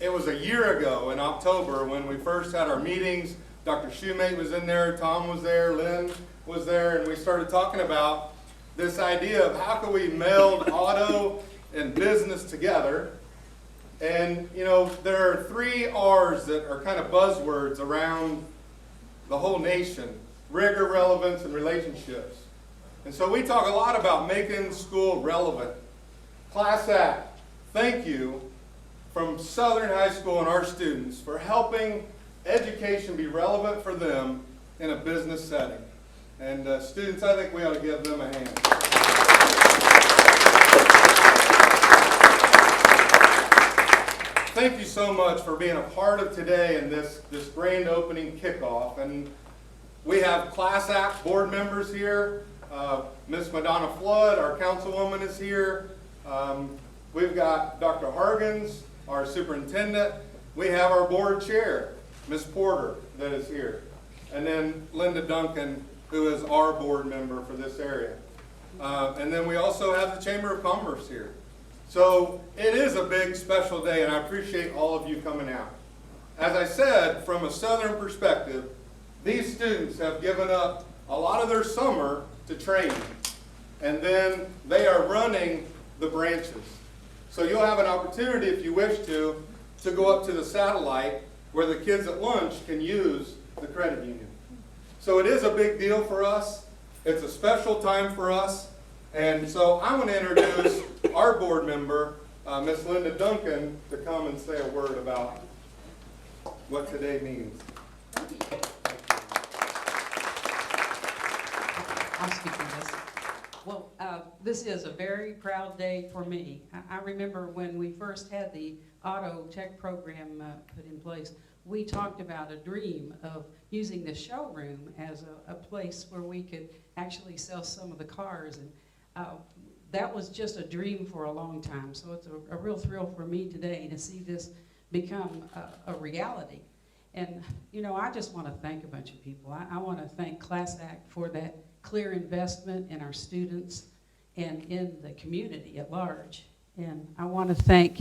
it was a year ago in October when we first had our meetings. Dr. Shoemate was in there, Tom was there, LYNN was there, and we started talking about this idea of how can we meld auto and business together. And you know, there are 3 R's that are kind of buzzwords around the whole nation: rigor, relevance, and relationships. And so we talk a lot about making school relevant. Class Act, thank you from Southern High School and our students for helping education be relevant for them in a business setting. And students, I think we ought to give them a hand. Thank you so much for being a part of today and this grand opening kickoff. And we have Class Act board members here. Miss Madonna Flood, our councilwoman, is here. We've got Dr. Hargens, our superintendent. We have our board chair, Miss Porter, that is here. And then Linda Duncan, who is our board member for this area. And then we also have the Chamber of Commerce here. So it is a big special day, and I appreciate all of you coming out. As I said, from a Southern perspective, these students have given up a lot of their summer to training. And then they are running the branches. So you'll have an opportunity, if you wish to go up to the satellite where the kids at lunch can use the credit union. So it is a big deal for us. It's a special time for us. And so I want to introduce our board member, Miss Linda Duncan, to come and say a word about what today means. I'll speak on this. Well, this is a very proud day for me. I remember when we first had the auto tech program put in place, we talked about a dream of using the showroom as a place where we could actually sell some of the cars. And that was just a dream for a long time. So it's a real thrill for me today to see this become a reality. And, you know, I just want to thank a bunch of people. I want to thank Class Act for that clear investment in our students and in the community at large. And I want to thank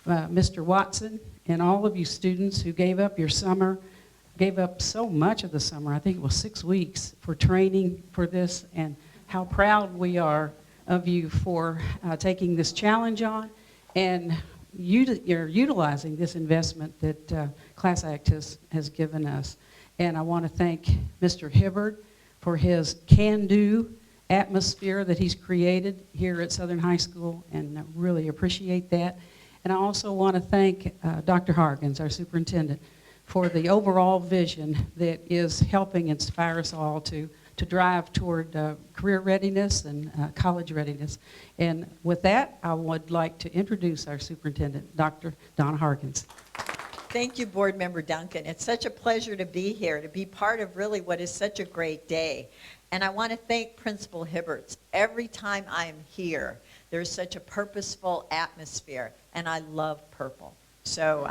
Mr. Watson and all of you students who gave up your summer, gave up so much of the summer, I think it was 6 weeks, for training for this, and how proud we are of you for taking this challenge on, and you're utilizing this investment that Class Act has given us. And I want to thank Mr. Hibbard for his can-do atmosphere that he's created here at Southern High School, and I really appreciate that. And I also want to thank Dr. Hargens, our superintendent, for the overall vision that is helping inspire us all to drive toward career readiness and college readiness. And with that, I would like to introduce our superintendent, Dr. Donna Hargens. Thank you, Board Member Duncan. It's such a pleasure to be here, to be part of really what is such a great day. And I want to thank Principal Hibberts. Every time I am here, there's such a purposeful atmosphere, and I love purple. So,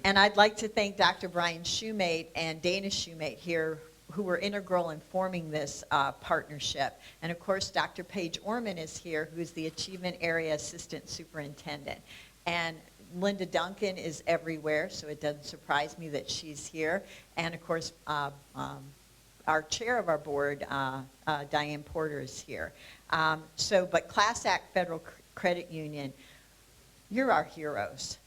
and I'd like to thank Dr. Brian Shoemate and Dana Shoemate here, who were integral in forming this partnership. And of course, Dr. Paige Orman is here, who is the Achievement Area Assistant Superintendent. And Linda Duncan is everywhere, so it doesn't surprise me that she's here. And of course, our chair of our board, Diane Porter, is here. But Class Act Federal Credit Union, you're our heroes.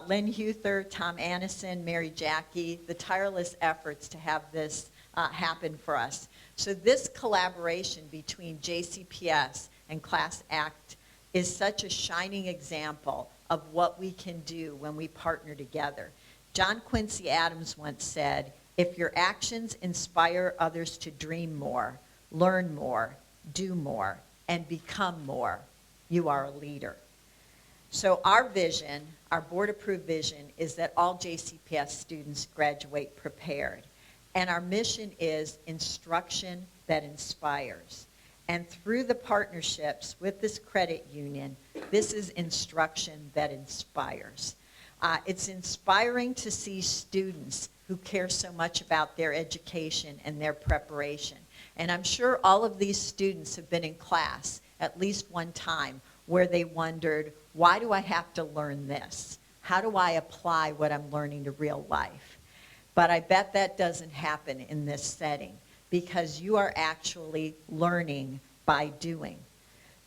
Lynn HUETHER, Tom Annison, Mary Jackie, the tireless efforts to have this happen for us. So this collaboration between JCPS and Class Act is such a shining example of what we can do when we partner together. John Quincy Adams once said, "If your actions inspire others to dream more, learn more, do more, and become more, you are a leader." So our vision, our board-approved vision, is that all JCPS students graduate prepared. And our mission is instruction that inspires. And through the partnerships with this credit union, this is instruction that inspires. It's inspiring to see students who care so much about their education and their preparation. And I'm sure all of these students have been in class at least one time where they wondered, why do I have to learn this? How do I apply what I'm learning to real life? But I bet that doesn't happen in this setting because you are actually learning by doing.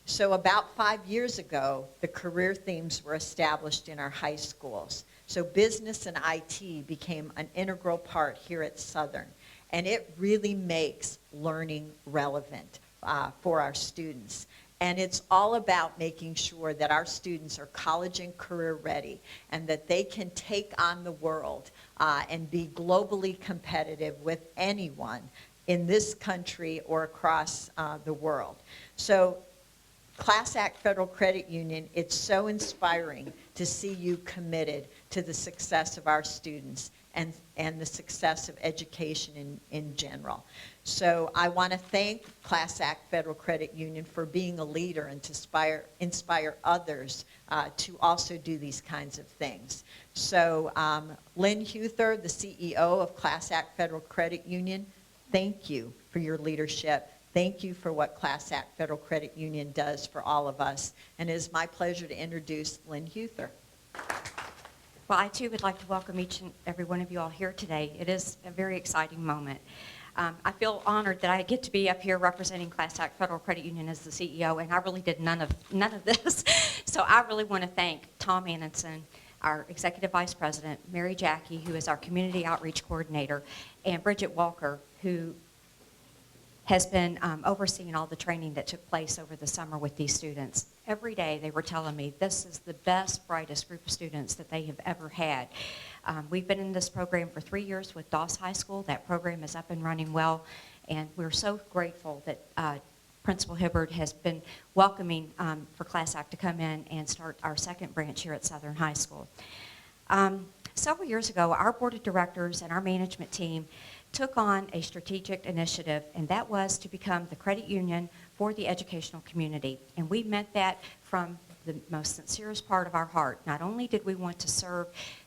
So about 5 years ago, the career themes were established in our high schools. So business and IT became an integral part here at Southern. And it really makes learning relevant for our students. And it's all about making sure that our students are college and career ready and that they can take on the world and be globally competitive with anyone in this country or across the world. So Class Act Federal Credit Union, it's so inspiring to see you committed to the success of our students and the success of education in general. So I want to thank Class Act Federal Credit Union for being a leader and to inspire others to also do these kinds of things. So LYNN HUETHER, the CEO of Class Act Federal Credit Union, thank you for your leadership. Thank you for what Class Act Federal Credit Union does for all of us. And it is my pleasure to introduce LYNN HUETHER. Well, I too would like to welcome each and every one of you all here today. It is a very exciting moment. I feel honored that I get to be up here representing Class Act Federal Credit Union as the CEO, and I really did none of this. So I really want to thank Tom Ananson, our Executive Vice President, Mary Jackie, who is our Community Outreach Coordinator, and Bridget Walker, who has been overseeing all the training that took place over the summer with these students. Every day they were telling me this is the best, brightest group of students that they have ever had. We've been in this program for 3 years with Doss High School. That program is up and running well, and we're so grateful that Principal Hibbert has been welcoming for Class Act to come in and start our second branch here at Southern High School. Several years ago, our board of directors and our management team took on a strategic initiative, and that was to become the credit union for the educational community. And we meant that from the most sincerest part of our heart. Not only did we want to serve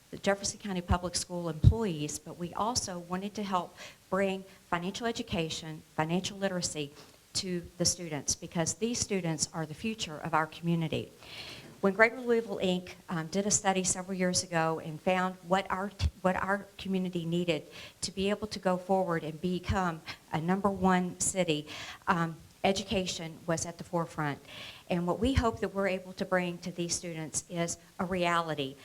the Jefferson County Public School employees, but we also wanted to help bring financial education, financial literacy to the students, because these students are the future of our community. When Greater Louisville, Inc. Did a study several years ago and found what our community needed to be able to go forward and become a #1 city, education was at the forefront. And what we hope that we're able to bring to these students is a reality.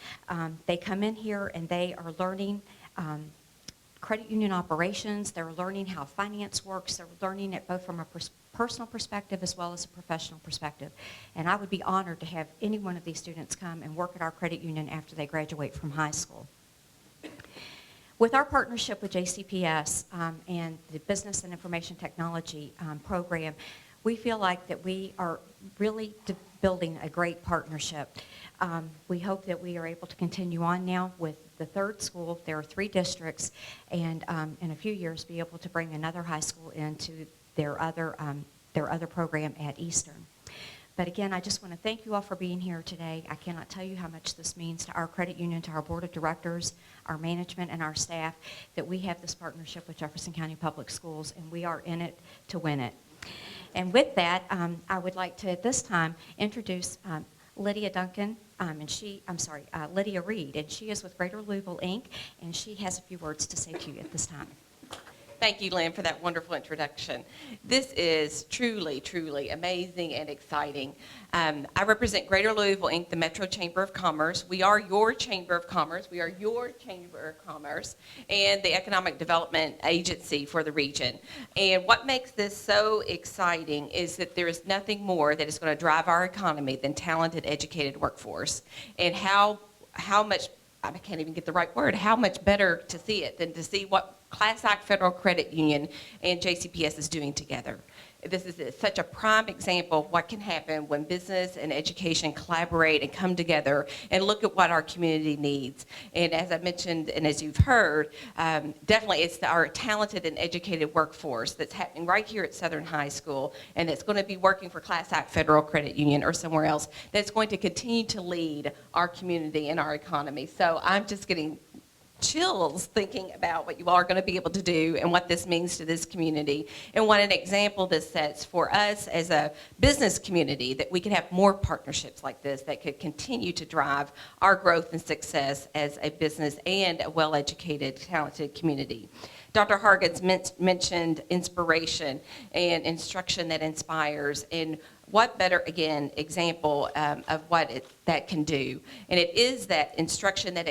They come in here and they are learning credit union operations, they're learning how finance works, they're learning it both from a personal perspective as well as a professional perspective. And I would be honored to have any one of these students come and work at our credit union after they graduate from high school. With our partnership with JCPS and the Business and Information Technology program, we feel like that we are really building a great partnership. We hope that we are able to continue on now with the third school. There are 3 districts, and in a few years be able to bring another high school into their other program at Eastern. But again, I just want to thank you all for being here today. I cannot tell you how much this means to our credit union, to our board of directors, our management, and our staff, that we have this partnership with Jefferson County Public Schools, and we are in it to win it. And with that, I would like to at this time introduce Lydia Duncan, Lydia Reed, and she is with Greater Louisville, Inc., and she has a few words to say to you at this time. Thank you, Lynn, for that wonderful introduction. This is truly, truly amazing and exciting. I represent Greater Louisville, Inc., the Metro Chamber of Commerce. We are your Chamber of Commerce. We are your Chamber of Commerce and the Economic Development Agency for the region. And what makes this so exciting is that there is nothing more that is going to drive our economy than talented, educated workforce. And how much, I can't even get the right word, how much better to see it than to see what Class Act Federal Credit Union and JCPS is doing together. This is such a prime example of what can happen when business and education collaborate and come together and look at what our community needs. And as I mentioned, and as you've heard, definitely it's our talented and educated workforce that's happening right here at Southern High School, and that's going to be working for Class Act Federal Credit Union or somewhere else, that's going to continue to lead our community and our economy. So I'm just getting chills thinking about what you all are going to be able to do and what this means to this community, and what an example this sets for us as a business community, that we can have more partnerships like this that could continue to drive our growth and success as a business and a well-educated, talented community. Dr. Hargens mentioned inspiration and instruction that inspires, and what better, again, example of what that can do. And it is that instruction that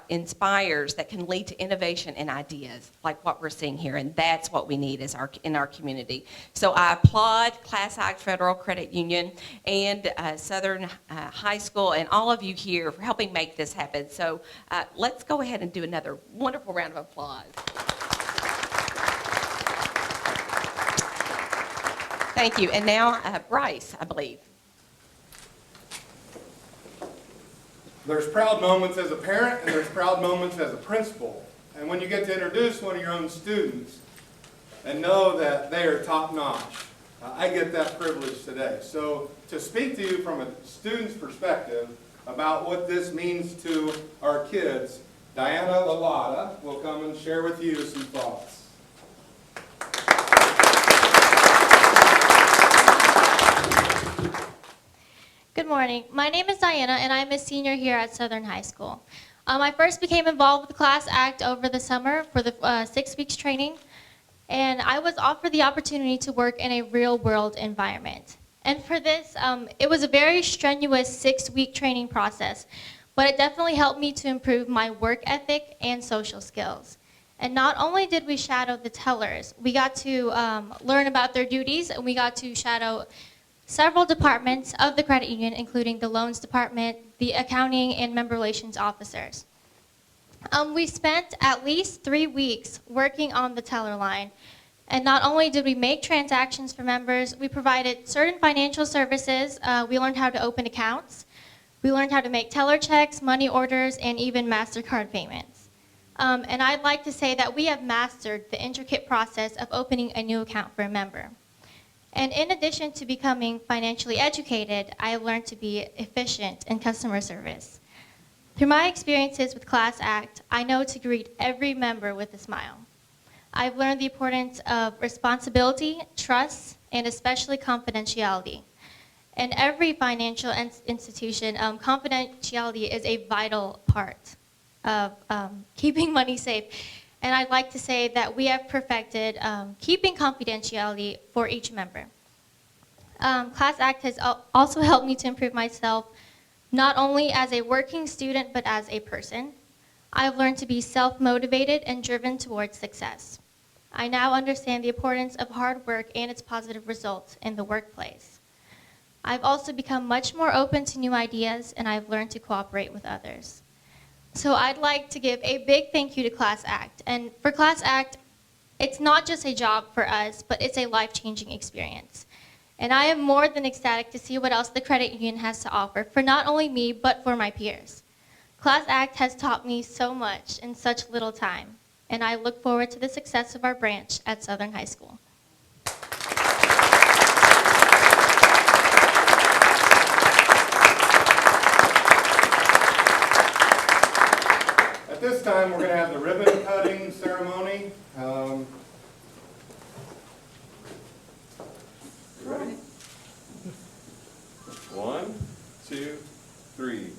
inspires that can lead to innovation and ideas like what we're seeing here, and that's what we need in our community. So I applaud Class Act Federal Credit Union and Southern High School and all of you here for helping make this happen. So let's go ahead and do another wonderful round of applause. Thank you. And now, Bryce, I believe. There's proud moments as a parent, and there's proud moments as a principal. And when you get to introduce one of your own students and know that they are top-notch, I get that privilege today. So to speak to you from a student's perspective about what this means to our kids, Diana Lalata will come and share with you some thoughts. Good morning. My name is Diana, and I'm a senior here at Southern High School. I first became involved with the Class Act over the summer for the 6 weeks training, and I was offered the opportunity to work in a real-world environment. And for this, it was a very strenuous 6-week training process, but it definitely helped me to improve my work ethic and social skills. And not only did we shadow the tellers, we got to learn about their duties, and we got to shadow several departments of the credit union, including the loans department, the accounting, and member relations officers. We spent at least 3 weeks working on the teller line, and not only did we make transactions for members, we provided certain financial services. We learned how to open accounts. We learned how to make teller checks, money orders, and even MasterCard payments. And I'd like to say that we have mastered the intricate process of opening a new account for a member. And in addition to becoming financially educated, I learned to be efficient in customer service. Through my experiences with Class Act, I know to greet every member with a smile. I've learned the importance of responsibility, trust, and especially confidentiality. In every financial institution, confidentiality is a vital part of keeping money safe. And I'd like to say that we have perfected keeping confidentiality for each member. Class Act has also helped me to improve myself, not only as a working student, but as a person. I've learned to be self-motivated and driven towards success. I now understand the importance of hard work and its positive results in the workplace. I've also become much more open to new ideas, and I've learned to cooperate with others. So I'd like to give a big thank you to Class Act. And for Class Act, it's not just a job for us, but it's a life-changing experience. And I am more than ecstatic to see what else the credit union has to offer for not only me, but for my peers. Class Act has taught me so much in such little time, and I look forward to the success of our branch at Southern High School. At this time, we're going to have the ribbon cutting ceremony. You ready? 1, 2, 3.